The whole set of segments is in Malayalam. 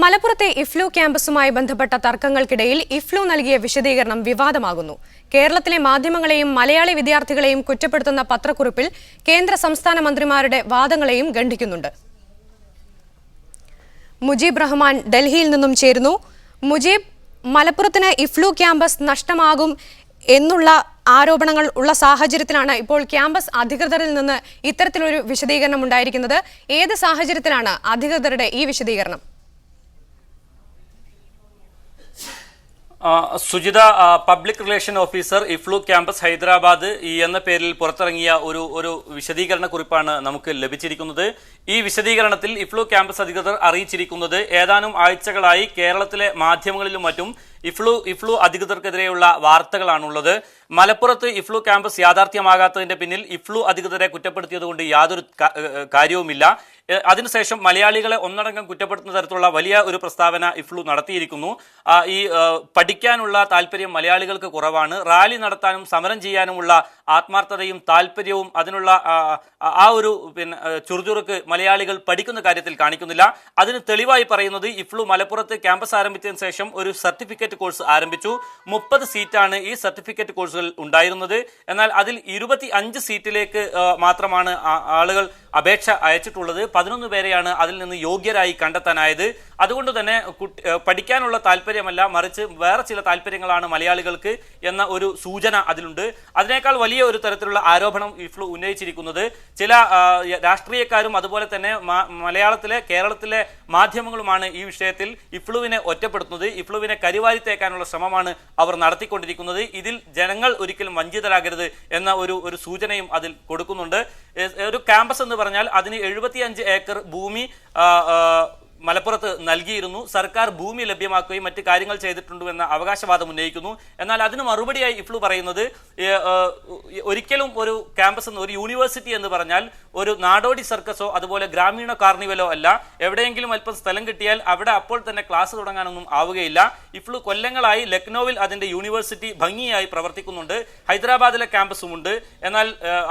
മലപ്പുറത്തെ ഇഫ്ലു ക്യാമ്പസുമായി ബന്ധപ്പെട്ട തർക്കങ്ങൾക്കിടയിൽ ഇഫ്ലു നൽകിയ വിശദീകരണം വിവാദമാകുന്നു. കേരളത്തിലെ മാധ്യമങ്ങളെയും മലയാളി വിദ്യാർത്ഥികളെയും കുറ്റപ്പെടുത്തുന്ന പത്രക്കുറിപ്പിൽ കേന്ദ്ര സംസ്ഥാന മന്ത്രിമാരുടെ വാദങ്ങളെയും ഖണ്ഡിക്കുന്നുണ്ട്. മുജീബ് റഹ്മാൻ ഡൽഹിയിൽ നിന്നും ചേരുന്നു. മുജീബ്, മലപ്പുറത്തിന് ഇഫ്ലു ക്യാമ്പസ് നഷ്ടമാകും എന്നുള്ള ആരോപണങ്ങൾ ഉള്ള സാഹചര്യത്തിലാണ് ഇപ്പോൾ ക്യാമ്പസ് അധികൃതരിൽ നിന്ന് ഇത്തരത്തിലൊരു വിശദീകരണം ഉണ്ടായിരിക്കുന്നത്. ഏത് സാഹചര്യത്തിലാണ് അധികൃതരുടെ ഈ വിശദീകരണം? Sujitha, public relation officer, ഇഫ്ലു campus Hyderabad എന്ന പേരിൽ പുറത്തിറങ്ങിയ ഒരു വിശദീകരണ കുറിപ്പാണ് നമുക്ക് ലഭിച്ചിരിക്കുന്നത്. ഈ വിശദീകരണത്തിൽ ഇഫ്ലു ക്യാമ്പസ് അധികൃതർ അറിയിച്ചിരിക്കുന്നത് ഏതാനും ആഴ്ചകളായി കേരളത്തിലെ മാധ്യമങ്ങളിലും മറ്റും ഇഫ്ലു അധികൃതർക്കെതിരെയുള്ള വാർത്തകളാണുള്ളത്. മലപ്പുറത്ത് ഇഫ്ലു ക്യാമ്പസ് യാഥാർത്ഥ്യമാകാത്തതിന്റെ പിന്നിൽ ഇഫ്ലു അധികൃതരെ കുറ്റപ്പെടുത്തിയതുകൊണ്ട് യാതൊരു കാര്യവുമില്ല. അതിനുശേഷം മലയാളികളെ ഒന്നടങ്കം കുറ്റപ്പെടുത്തുന്ന തരത്തിലുള്ള വലിയ ഒരു പ്രസ്താവന ഇഫ്ലു നടത്തിയിരിക്കുന്നു. ഈ പഠിക്കാനുള്ള താല്പര്യം മലയാളികൾക്ക് കുറവാണ്. റാലി നടത്താനും സമരം ചെയ്യാനുമുള്ള ആത്മാർത്ഥതയും താല്പര്യവും അതിനുള്ള ആ ഒരു ചുറുചുറുക്ക് മലയാളികൾ പഠിക്കുന്ന കാര്യത്തിൽ കാണിക്കുന്നില്ല. അതിന് തെളിവായി പറയുന്നത് ഇഫ്ലു മലപ്പുറത്ത് ക്യാമ്പസ് ആരംഭിച്ചതിന് ശേഷം ഒരു സർട്ടിഫിക്കറ്റ് കോഴ്സ് ആരംഭിച്ചു. 30 സീറ്റാണ് ഈ സർട്ടിഫിക്കറ്റ് കോഴ്സുകൾ ഉണ്ടായിരുന്നത്. എന്നാൽ അതിൽ 25 സീറ്റിലേക്ക് മാത്രമാണ് ആളുകൾ അപേക്ഷ അയച്ചിട്ടുള്ളത്. 11 പേരെയാണ് അതിൽ നിന്ന് യോഗ്യരായി കണ്ടെത്താനായത്. അതുകൊണ്ട് തന്നെ പഠിക്കാനുള്ള താല്പര്യമല്ല, മറിച്ച് വേറെ ചില താല്പര്യങ്ങളാണ് മലയാളികൾക്ക് എന്ന ഒരു സൂചന അതിലുണ്ട്. അതിനേക്കാൾ വലിയ ഒരു തരത്തിലുള്ള ആരോപണം ഇഫ്ലു ഉന്നയിച്ചിരിക്കുന്നത് ചില രാഷ്ട്രീയക്കാരും അതുപോലെ തന്നെ കേരളത്തിലെ മാധ്യമങ്ങളുമാണ് ഈ വിഷയത്തിൽ ഇഫ്ലുവിനെ ഒറ്റപ്പെടുത്തുന്നത്. ഇഫ്ലുവിനെ കരിവാരിത്തേക്കാനുള്ള ശ്രമമാണ് അവർ നടത്തിക്കൊണ്ടിരിക്കുന്നത്. ഇതിൽ ജനങ്ങൾ ഒരിക്കലും വഞ്ചിതരാകരുത് എന്ന ഒരു സൂചനയും അതിൽ കൊടുക്കുന്നുണ്ട്. ഒരു ക്യാമ്പസ് എന്ന് പറഞ്ഞാൽ അതിന് 75 ഏക്കർ ഭൂമി മലപ്പുറത്ത് നൽകിയിരുന്നു. സർക്കാർ ഭൂമി ലഭ്യമാക്കുകയും മറ്റ് കാര്യങ്ങൾ ചെയ്തിട്ടുണ്ടെന്ന അവകാശവാദം ഉന്നയിക്കുന്നു. എന്നാൽ അതിന് മറുപടിയായി ഇഫ്ലു പറയുന്നത് ഒരിക്കലും ഒരു ക്യാമ്പസ് ഒരു യൂണിവേഴ്സിറ്റി എന്ന് പറഞ്ഞാൽ ഒരു നാടോടി സർക്കസോ അതുപോലെ ഗ്രാമീണ കാർണിവലോ അല്ല. എവിടെയെങ്കിലും അല്പം സ്ഥലം കിട്ടിയാൽ അവിടെ അപ്പോൾ തന്നെ ക്ലാസ് തുടങ്ങാനൊന്നും ആവുകയില്ല. ഇഫ്ലു കൊല്ലങ്ങളായി ലക്നൌവിൽ അതിന്റെ യൂണിവേഴ്സിറ്റി ഭംഗിയായി പ്രവർത്തിക്കുന്നുണ്ട്. ഹൈദരാബാദിലെ ക്യാമ്പസുമുണ്ട്. എന്നാൽ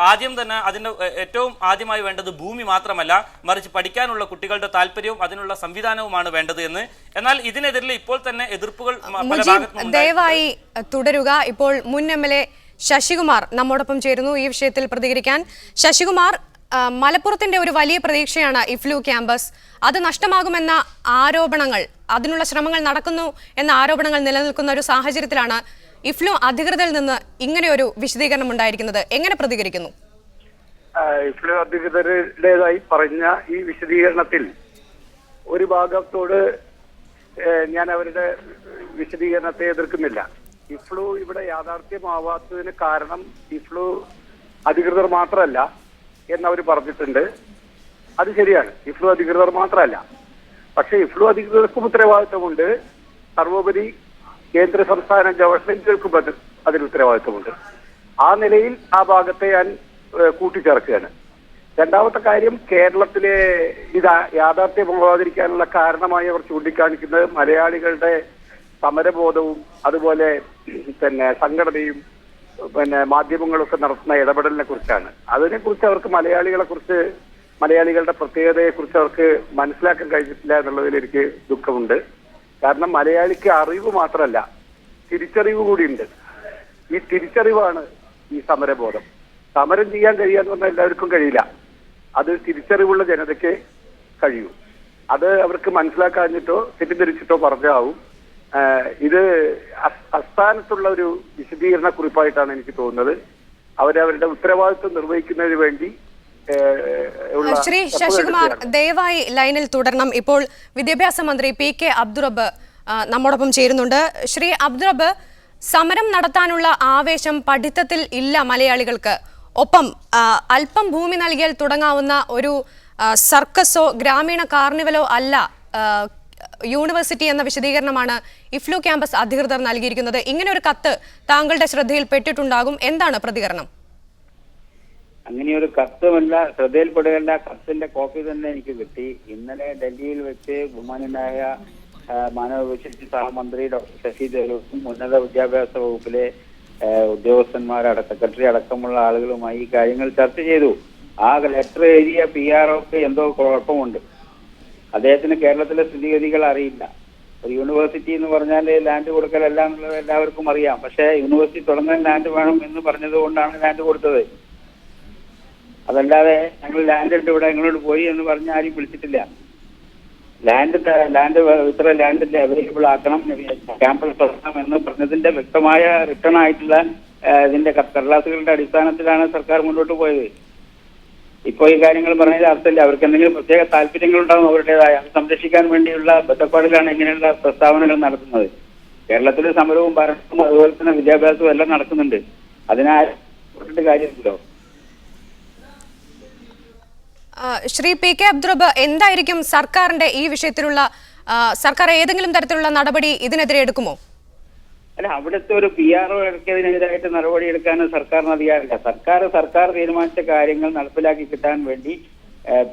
ആദ്യം തന്നെ അതിന്റെ ഏറ്റവും ആദ്യമായി വേണ്ടത് ഭൂമി മാത്രമല്ല, മറിച്ച് പഠിക്കാനുള്ള കുട്ടികളുടെ താല്പര്യവും അതിനുള്ള സംവിധാനവുമാണ് വേണ്ടത് എന്ന്. എന്നാൽ ഇതിനെതിരെ ഇപ്പോൾ തന്നെ എതിർപ്പുകൾ ദയവായി തുടരുക. ഇപ്പോൾ മുൻ MLA ശശികുമാർ നമ്മോടൊപ്പം ചേരുന്നു ഈ വിഷയത്തിൽ പ്രതികരിക്കാൻ. ശശികുമാർ, മലപ്പുറത്തിന്റെ ഒരു വലിയ പ്രതീക്ഷയാണ് ഇഫ്ലു ക്യാമ്പസ്. അത് നഷ്ടമാകുമെന്ന ആരോപണങ്ങൾ, അതിനുള്ള ശ്രമങ്ങൾ നടക്കുന്നു എന്ന ആരോപണങ്ങൾ നിലനിൽക്കുന്ന ഒരു സാഹചര്യത്തിലാണ് ഇഫ്ലു അധികൃതരിൽ നിന്ന് ഇങ്ങനെ ഒരു വിശദീകരണം ഉണ്ടായിരിക്കുന്നത്. എങ്ങനെ പ്രതികരിക്കുന്നു? ഇഫ്ലു അധികൃതരുടേതായി പറഞ്ഞ ഈ വിശദീകരണത്തിൽ ഒരു ഭാഗത്തോട് ഞാൻ അവരുടെ വിശദീകരണത്തെ എതിർക്കുന്നില്ല. ഇഫ്ലു ഇവിടെ യാഥാർത്ഥ്യമാവാത്തതിന് കാരണം ഇഫ്ലു അധികൃതർ മാത്രമല്ല എന്നവർ പറഞ്ഞിട്ടുണ്ട്. അത് ശരിയാണ്, ഇഫ്ലു അധികൃതർ മാത്രമല്ല. പക്ഷെ ഇഫ്ലു അധികൃതർക്കും ഉത്തരവാദിത്വമുണ്ട്. സർവോപരി കേന്ദ്ര സംസ്ഥാന ഗവൺമെന്റുകൾക്കും അതിന് ഉത്തരവാദിത്വമുണ്ട്. ആ നിലയിൽ ആ ഭാഗത്തെ ഞാൻ കൂട്ടിച്ചേർക്കുകയാണ്. രണ്ടാമത്തെ കാര്യം, കേരളത്തിലെ ഇത് യാഥാർത്ഥ്യമാകാതിരിക്കാനുള്ള കാരണമായി അവർ ചൂണ്ടിക്കാണിക്കുന്നത് മലയാളികളുടെ സമരബോധവും അതുപോലെ തന്നെ സംഘടനയും മാധ്യമങ്ങളൊക്കെ നടത്തുന്ന ഇടപെടലിനെ കുറിച്ചാണ്. അതിനെക്കുറിച്ച് അവർക്ക് മലയാളികളുടെ പ്രത്യേകതയെ കുറിച്ച് അവർക്ക് മനസ്സിലാക്കാൻ കഴിഞ്ഞിട്ടില്ല എന്നുള്ളതിൽ എനിക്ക് ദുഃഖമുണ്ട്. കാരണം മലയാളിക്ക് അറിവ് മാത്രമല്ല, തിരിച്ചറിവ് കൂടിയുണ്ട്. ഈ തിരിച്ചറിവാണ് ഈ സമരബോധം. സമരം ചെയ്യാൻ കഴിയാന്ന് പറഞ്ഞാൽ എല്ലാവർക്കും കഴിയില്ല. അത് തിരിച്ചറിവുള്ള ജനതയ്ക്ക് കഴിയൂ. അത് അവർക്ക് മനസ്സിലാക്കാഞ്ഞിട്ടോ തെറ്റിദ്ധരിച്ചിട്ടോ പറഞ്ഞാവും. ഇത് അസ്ഥാനത്തുള്ള ഒരു വിശദീകരണ കുറിപ്പായിട്ടാണ് എനിക്ക് തോന്നുന്നത്. അവരവരുടെ ഉത്തരവാദിത്വം നിർവഹിക്കുന്നതിന് വേണ്ടി. ശ്രീ ശശികുമാർ, ദയവായി ലൈനിൽ തുടരണം. ഇപ്പോൾ വിദ്യാഭ്യാസ മന്ത്രി PK അബ്ദുറബ്ബ് നമ്മോടൊപ്പം ചേരുന്നുണ്ട്. ശ്രീ അബ്ദുറബ്ബ്, സമരം നടത്താനുള്ള ആവേശം പഠിത്തത്തിൽ ഇല്ല മലയാളികൾക്ക്. ഒപ്പം അല്പം ഭൂമി നൽകിയാൽ തുടങ്ങാവുന്ന ഒരു സർക്കസോ ഗ്രാമീണ കാർണിവലോ അല്ല യൂണിവേഴ്സിറ്റി എന്ന വിശദീകരണമാണ് ഇഫ്ലു ക്യാമ്പസ് അധികൃതർ നൽകിയിരിക്കുന്നത്. ഇങ്ങനെ ഒരു കത്ത് താങ്കളുടെ ശ്രദ്ധയിൽ പെട്ടിട്ടുണ്ടാകും. എന്താണ് പ്രതികരണം? അങ്ങനെയൊരു കത്തുമല്ല, ശ്രദ്ധയിൽപ്പെടുകയല്ല, കത്തിന്റെ കോപ്പി തന്നെ എനിക്ക് കിട്ടി. ഇന്നലെ ഡൽഹിയിൽ വെച്ച് ബഹുമാനായ മാനവ വികസന സഹമന്ത്രി ഡോക്ടർ ശശി തരൂരും ഉന്നത വിദ്യാഭ്യാസ വകുപ്പിലെ സെക്രട്ടറി അടക്കമുള്ള ആളുകളുമായി ഈ കാര്യങ്ങൾ ചർച്ച ചെയ്തു. ആ ലെറ്റർ എഴുതിയ PROക്ക് എന്തോ കുഴപ്പമുണ്ട്. അദ്ദേഹത്തിന് കേരളത്തിലെ സ്ഥിതിഗതികൾ അറിയില്ല. ഒരു യൂണിവേഴ്സിറ്റി എന്ന് പറഞ്ഞാൽ ലാൻഡ് കൊടുക്കലല്ല എന്നുള്ളത് എല്ലാവർക്കും അറിയാം. പക്ഷേ യൂണിവേഴ്സിറ്റി തുടങ്ങാൻ ലാൻഡ് വേണം എന്ന് പറഞ്ഞത് കൊണ്ടാണ് ലാൻഡ് കൊടുത്തത്. അതല്ലാതെ ഞങ്ങൾ ലാൻഡ് ഉണ്ട് ഇവിടെ ഞങ്ങളോട് പോയി എന്ന് പറഞ്ഞ് ആരും വിളിച്ചിട്ടില്ല. ലാൻഡ് ഇത്ര ലാൻഡിന്റെ അവൈലബിൾ ആക്കണം, ക്യാമ്പസ് തുടങ്ങണം എന്ന് പറഞ്ഞതിന്റെ വ്യക്തമായ റിട്ടേൺ ആയിട്ടുള്ള ഇതിന്റെ കടലാസുകളുടെ അടിസ്ഥാനത്തിലാണ് സർക്കാർ മുന്നോട്ട് പോയത്. ഇപ്പോൾ ഈ കാര്യങ്ങൾ പറഞ്ഞതിൽ അർത്ഥമില്ല. അവർക്ക് എന്തെങ്കിലും പ്രത്യേക താല്പര്യങ്ങൾ ഉണ്ടാകും അവരുടേതായ, അത് സംരക്ഷിക്കാൻ വേണ്ടിയുള്ള ബന്ധപ്പാടിലാണ് ഇങ്ങനെയുള്ള പ്രസ്താവനകൾ നടത്തുന്നത്. കേരളത്തിൽ സമരവും ഭരണവും അതുപോലെ തന്നെ വിദ്യാഭ്യാസവും എല്ലാം നടക്കുന്നുണ്ട്. അതിനായിട്ട് കാര്യമില്ലല്ലോ. ശ്രീ പി കെ അബ്ദുറബ്, എന്തായിരിക്കും സർക്കാരിന്റെ ഈ വിഷയത്തിലുള്ള സർക്കാർ ഏതെങ്കിലും തരത്തിലുള്ള നടപടി ഇതിനെതിരെ എടുക്കുമോ? അല്ല, അവിടുത്തെ ഒരു PRO ഇറക്കിയതിനെതിരായിട്ട് നടപടി എടുക്കാൻ സർക്കാരിന് അധികാരമില്ല. സർക്കാർ തീരുമാനിച്ച കാര്യങ്ങൾ നടപ്പിലാക്കി കിട്ടാൻ വേണ്ടി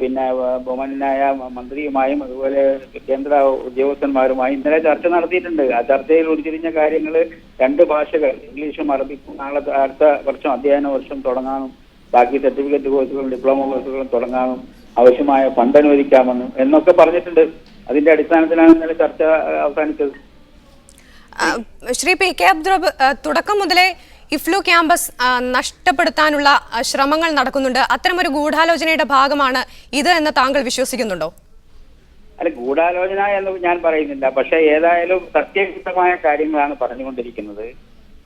പിന്നെ ബഹുമാനായ മന്ത്രിയുമായും അതുപോലെ കേന്ദ്ര ഉദ്യോഗസ്ഥന്മാരുമായും ഇന്നലെ ചർച്ച നടത്തിയിട്ടുണ്ട്. ആ ചർച്ചയിൽ ഉരുത്തിരിഞ്ഞ കാര്യങ്ങൾ 2 ഭാഷകൾ ഇംഗ്ലീഷും അറബിക്കും നാളെ അടുത്ത വർഷം അധ്യയന വർഷം തുടങ്ങാനും ബാക്കി സർട്ടിഫിക്കറ്റ് കോഴ്സുകളും ഡിപ്ലോമ കോഴ്സുകളും തുടങ്ങാനും ആവശ്യമായ ഫണ്ട് അനുവദിക്കാമെന്നും എന്നൊക്കെ പറഞ്ഞിട്ടുണ്ട്. അതിന്റെ അടിസ്ഥാനത്തിലാണ് ഇന്നലെ ചർച്ച അവസാനിച്ചത്. ശ്രീ പി കെ അബ്ദുറബ്, തുടക്കം മുതലേ ഇഫ്ലു ക്യാമ്പസ് നഷ്ടപ്പെടുത്താനുള്ള ശ്രമങ്ങൾ നടക്കുന്നുണ്ട്. അത്തരമൊരു ഗൂഢാലോചനയുടെ ഭാഗമാണ് ഇത് എന്ന് താങ്കൾ വിശ്വസിക്കുന്നുണ്ടോ? അല്ല, ഗൂഢാലോചന എന്ന് ഞാൻ പറയുന്നില്ല. പക്ഷെ ഏതായാലും സത്യയുക്തമായ കാര്യങ്ങളാണ് പറഞ്ഞുകൊണ്ടിരിക്കുന്നത്.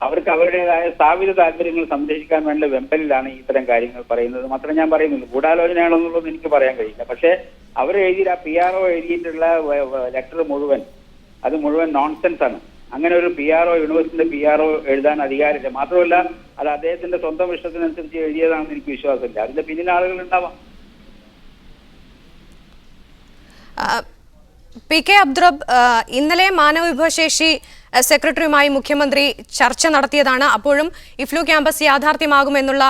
അവർക്ക് അവരുടേതായ സ്ഥാപിത താല്പര്യങ്ങൾ സംരക്ഷിക്കാൻ വേണ്ട വെമ്പലിലാണ് ഇത്തരം കാര്യങ്ങൾ പറയുന്നത്. മാത്രമേ ഞാൻ പറയുന്നുള്ളൂ. ഗൂഢാലോചനയാണെന്നുള്ളത് എനിക്ക് പറയാൻ കഴിയില്ല. പക്ഷെ അവർ എഴുതിയ PRO എഴുതിയിട്ടുള്ള ലെറ്റർ അത് മുഴുവൻ നോൺസെൻസ് ആണ്. അങ്ങനെ ഒരു യൂണിവേഴ്സിറ്റിയുടെ PRO എഴുതാൻ അധികാരമില്ല. മാത്രമല്ല, അത് അദ്ദേഹത്തിന്റെ സ്വന്തം ഇഷ്ടത്തിനനുസരിച്ച് എഴുതിയതാണെന്ന് എനിക്ക് വിശ്വാസമില്ല. അതിന്റെ പിന്നിൽ ആളുകൾ ഉണ്ടാവാം. പി കെ അബ്ദുറബ്, ഇന്നലെ മാനവവിഭവശേഷി സെക്രട്ടറിയുമായി മുഖ്യമന്ത്രി ചർച്ച നടത്തിയതാണ്. അപ്പോഴും ഇഫ്ലു ക്യാമ്പസ് യാഥാർത്ഥ്യമാകുമെന്നുള്ള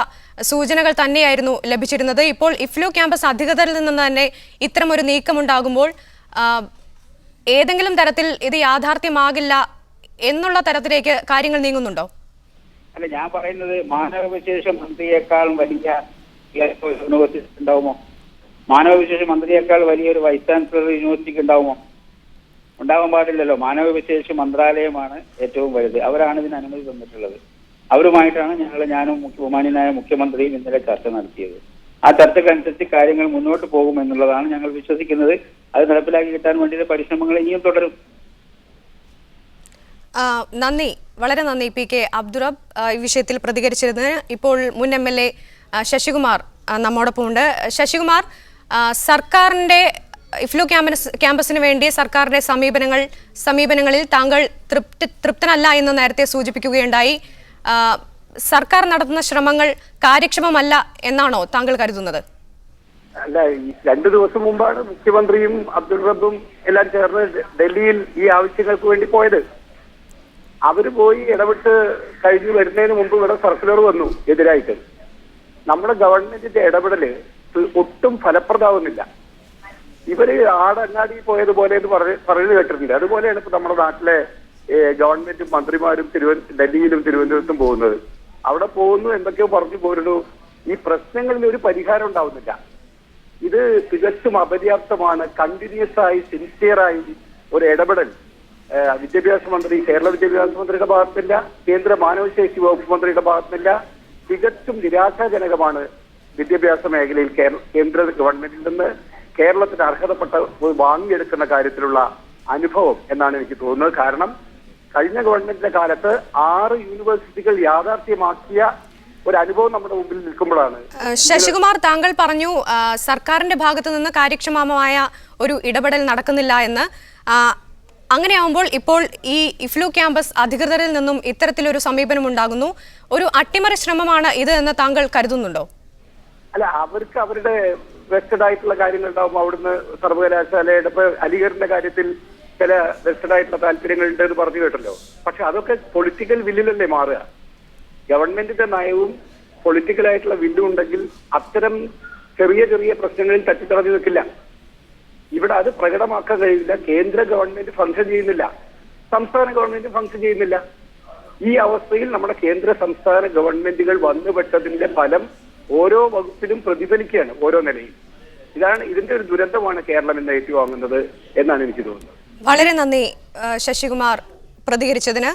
സൂചനകൾ തന്നെയായിരുന്നു ലഭിച്ചിരുന്നത്. ഇപ്പോൾ ഇഫ്ലു ക്യാമ്പസ് അധികൃതരിൽ നിന്ന് തന്നെ ഇത്തരമൊരു നീക്കമുണ്ടാകുമ്പോൾ ഏതെങ്കിലും തരത്തിൽ ഇത് യാഥാർത്ഥ്യമാകില്ല എന്നുള്ള തരത്തിലേക്ക് കാര്യങ്ങൾ നീങ്ങുന്നുണ്ടോ? അല്ല, ഞാൻ പറയുന്നത് മാനവവിശേഷ മന്ത്രിയേക്കാൾ വലിയ യൂണിവേഴ്സിറ്റി ഉണ്ടാവുമോ? മാനവവിശേഷ മന്ത്രിയേക്കാൾ വലിയൊരു വൈസ് ചാൻസലർ യൂണിവേഴ്സിറ്റിക്ക് ഉണ്ടാവുമോ? ഉണ്ടാവാൻ പാടില്ലല്ലോ. മാനവവിശേഷ മന്ത്രാലയമാണ് ഏറ്റവും വലുത്. അവരാണ് ഇതിന് അനുമതി തന്നിട്ടുള്ളത്. അവരുമായിട്ടാണ് ഞാനും ബഹുമാന്യനായ മുഖ്യമന്ത്രിയും ഇന്നലെ ചർച്ച നടത്തിയത്. ആ ചർച്ചക്കനുസരിച്ച് കാര്യങ്ങൾ മുന്നോട്ട് പോകുമെന്നുള്ളതാണ് ഞങ്ങൾ വിശ്വസിക്കുന്നത്. അത് നടപ്പിലാക്കി കിട്ടാൻ വേണ്ടിയിട്ട് പരിശ്രമങ്ങൾ ഇനിയും തുടരും. നന്ദി, വളരെ നന്ദി പി കെ അബ്ദുറബ് ഈ വിഷയത്തിൽ പ്രതികരിച്ചിരുന്നതിന്. ഇപ്പോൾ മുൻ MLA ശശികുമാർ നമ്മോടൊപ്പം ഉണ്ട്. ശശികുമാർ, സർക്കാരിന്റെ ഇഫ്ലു ക്യാമ്പസിന് വേണ്ടി സർക്കാരിന്റെ സമീപനങ്ങളിൽ താങ്കൾ തൃപ്തനല്ല എന്ന് നേരത്തെ സൂചിപ്പിക്കുകയുണ്ടായി. സർക്കാർ നടത്തുന്ന ശ്രമങ്ങൾ കാര്യക്ഷമമല്ല എന്നാണോ താങ്കൾ കരുതുന്നത്? അല്ല, 2 ദിവസം മുമ്പാണ് മുഖ്യമന്ത്രിയും അബ്ദുൾ റബ്ബും എല്ലാം ചേർന്ന് ഡൽഹിയിൽ ഈ ആവശ്യങ്ങൾക്ക് വേണ്ടി പോയത്. അവര് പോയി ഇടപെട്ട് കഴിഞ്ഞു വരുന്നതിന് മുമ്പ് ഇവിടെ സർക്കുലർ വന്നു എതിരായിട്ട്. നമ്മുടെ ഗവൺമെന്റിന്റെ ഇടപെടല് ഒട്ടും ഫലപ്രദമാവുന്നില്ല. ഇവര് ആടങ്ങാടി പോയതുപോലെ എന്ന് പറഞ്ഞു കേട്ടിട്ടുണ്ട്. അതുപോലെയാണ് ഇപ്പൊ നമ്മുടെ നാട്ടിലെ ഗവൺമെന്റും മന്ത്രിമാരും ഡൽഹിയിലും തിരുവനന്തപുരത്തും പോകുന്നത്. അവിടെ പോകുന്നു, എന്തൊക്കെയോ പറഞ്ഞു പോരുന്നു. ഈ പ്രശ്നങ്ങളിൽ ഒരു പരിഹാരം ഉണ്ടാവുന്നില്ല. ഇത് തികച്ചും അപര്യാപ്തമാണ്. കണ്ടിന്യൂസ് ആയി സിൻസിയറായി ഒരു ഇടപെടൽ വിദ്യാഭ്യാസ മന്ത്രി, കേരള വിദ്യാഭ്യാസ മന്ത്രിയുടെ ഭാഗത്തില്ല, കേന്ദ്ര മാനവശേഷി വകുപ്പ് മന്ത്രിയുടെ ഭാഗത്തില്ല. തികച്ചും നിരാശാജനകമാണ് വിദ്യാഭ്യാസ മേഖലയിൽ കേന്ദ്ര ഗവൺമെന്റിൽ നിന്ന് കേരളത്തിന് അർഹതപ്പെട്ട വാങ്ങിയെടുക്കുന്ന കാര്യത്തിലുള്ള അനുഭവം എന്നാണ് എനിക്ക് തോന്നുന്നത്. കാരണം കഴിഞ്ഞ ഗവൺമെന്റിന്റെ കാലത്ത് 6 യൂണിവേഴ്സിറ്റികൾ യാഥാർത്ഥ്യമാക്കിയ ഒരു അനുഭവം നമ്മുടെ മുമ്പിൽ നിൽക്കുമ്പോഴാണ്. ശശികുമാർ, താങ്കൾ പറഞ്ഞു സർക്കാരിന്റെ ഭാഗത്തു നിന്ന് കാര്യക്ഷമമായ ഒരു ഇടപെടൽ നടക്കുന്നില്ല എന്ന്. അങ്ങനെയാവുമ്പോൾ ഇപ്പോൾ ഈ ഇഫ്ലു ക്യാമ്പസ് അധികൃതരിൽ നിന്നും ഇത്തരത്തിലൊരു സമീപനം ഉണ്ടാകുന്നു. ഒരു അട്ടിമറി ശ്രമമാണ് ഇത് എന്ന് താങ്കൾ കരുതുന്നുണ്ടോ? അല്ല, അവർക്ക് അവരുടെ വെസ്റ്റഡ് ആയിട്ടുള്ള കാര്യങ്ങൾ ഉണ്ടാവും. അവിടുന്ന് സർവകലാശാലയുടെ ഇപ്പൊ അലിഗറിന്റെ കാര്യത്തിൽ ചില വെസ്റ്റഡ് ആയിട്ടുള്ള താല്പര്യങ്ങൾ ഉണ്ട് എന്ന് പറഞ്ഞു കേട്ടല്ലോ. പക്ഷെ അതൊക്കെ പൊളിറ്റിക്കൽ വില്ലിലല്ലേ മാറുക. ഗവൺമെന്റിന്റെ നയവും പൊളിറ്റിക്കലായിട്ടുള്ള വില്ലും ഉണ്ടെങ്കിൽ അത്തരം ചെറിയ ചെറിയ പ്രശ്നങ്ങളിൽ തട്ടിത്തടഞ്ഞു നിൽക്കില്ല. ഇവിടെ അത് പ്രകടമാക്കാൻ കഴിയില്ല. കേന്ദ്ര ഗവൺമെന്റ് ഫംഗ്ഷൻ ചെയ്യുന്നില്ല, സംസ്ഥാന ഗവൺമെന്റ് ഫംഗ്ഷൻ ചെയ്യുന്നില്ല. ഈ അവസ്ഥയിൽ നമ്മുടെ കേന്ദ്ര സംസ്ഥാന ഗവൺമെന്റുകൾ വന്നുപെട്ടതിന്റെ ഫലം ഓരോ വകുപ്പിലും പ്രതിഫലിക്കുകയാണ് ഓരോ നിലയിൽ. ഇതിന്റെ ഒരു ദുരന്തമാണ് കേരളം ഇന്ന് ഏറ്റുവാങ്ങുന്നത് എന്നാണ് എനിക്ക് തോന്നുന്നത്. വളരെ നന്ദി ശശികുമാർ പ്രതികരിച്ചതിന്.